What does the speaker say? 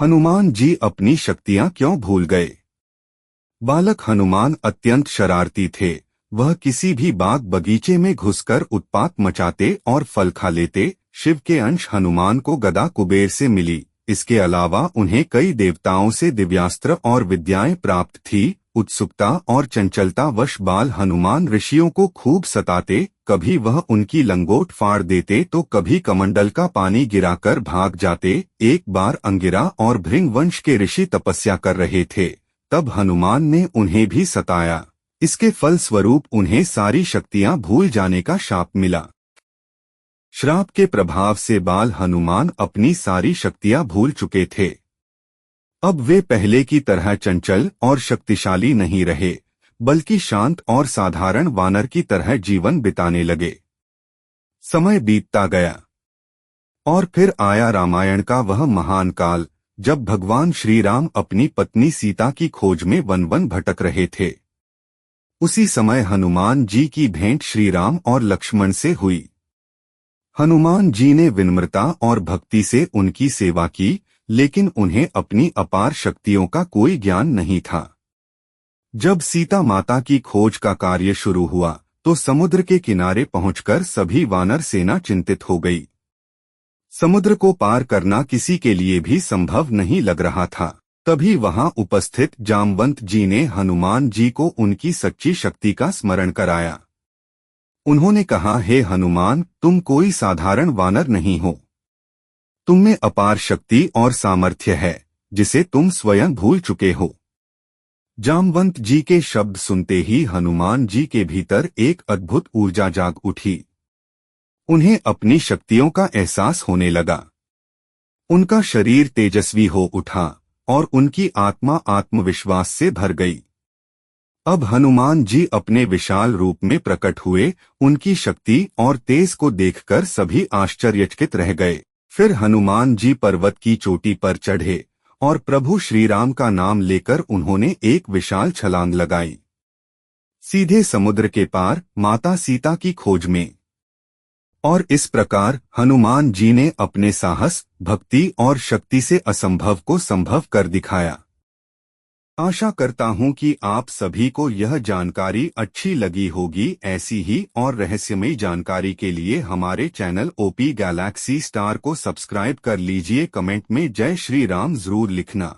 हनुमान जी अपनी शक्तियां क्यों भूल गए? बालक हनुमान अत्यंत शरारती थे। वह किसी भी बाग बगीचे में घुसकर उत्पात मचाते और फल खा लेते। शिव के अंश हनुमान को गदा कुबेर से मिली। इसके अलावा उन्हें कई देवताओं से दिव्यास्त्र और विद्याएं प्राप्त थी। उत्सुकता और चंचलता वश बाल हनुमान ऋषियों को खूब सताते। कभी वह उनकी लंगोट फाड़ देते तो कभी कमंडल का पानी गिराकर भाग जाते। एक बार अंगिरा और भृंग वंश के ऋषि तपस्या कर रहे थे, तब हनुमान ने उन्हें भी सताया। इसके फल स्वरूप उन्हें सारी शक्तियां भूल जाने का शाप मिला। श्राप के प्रभाव से बाल हनुमान अपनी सारी शक्तियां भूल चुके थे। अब वे पहले की तरह चंचल और शक्तिशाली नहीं रहे, बल्कि शांत और साधारण वानर की तरह जीवन बिताने लगे। समय बीतता गया और फिर आया रामायण का वह महान काल, जब भगवान श्री राम अपनी पत्नी सीता की खोज में वन वन भटक रहे थे। उसी समय हनुमान जी की भेंट श्री राम और लक्ष्मण से हुई। हनुमान जी ने विनम्रता और भक्ति से उनकी सेवा की, लेकिन उन्हें अपनी अपार शक्तियों का कोई ज्ञान नहीं था। जब सीता माता की खोज का कार्य शुरू हुआ तो समुद्र के किनारे पहुंचकर सभी वानर सेना चिंतित हो गई। समुद्र को पार करना किसी के लिए भी संभव नहीं लग रहा था। तभी वहां उपस्थित जामवंत जी ने हनुमान जी को उनकी सच्ची शक्ति का स्मरण कराया। उन्होंने कहा, हे हनुमान, तुम कोई साधारण वानर नहीं हो। तुम में अपार शक्ति और सामर्थ्य है, जिसे तुम स्वयं भूल चुके हो। जामवंत जी के शब्द सुनते ही हनुमान जी के भीतर एक अद्भुत ऊर्जा जाग उठी। उन्हें अपनी शक्तियों का एहसास होने लगा। उनका शरीर तेजस्वी हो उठा और उनकी आत्मा आत्मविश्वास से भर गई। अब हनुमान जी अपने विशाल रूप में प्रकट हुए। उनकी शक्ति और तेज को देखकर सभी आश्चर्यचकित रह गए। फिर हनुमान जी पर्वत की चोटी पर चढ़े और प्रभु श्री राम का नाम लेकर उन्होंने एक विशाल छलांग लगाई, सीधे समुद्र के पार माता सीता की खोज में। और इस प्रकार हनुमान जी ने अपने साहस, भक्ति और शक्ति से असंभव को संभव कर दिखाया। आशा करता हूं कि आप सभी को यह जानकारी अच्छी लगी होगी। ऐसी ही और रहस्यमयी जानकारी के लिए हमारे चैनल ओपी गैलेक्सी स्टार को सब्सक्राइब कर लीजिए। कमेंट में जय श्री राम जरूर लिखना।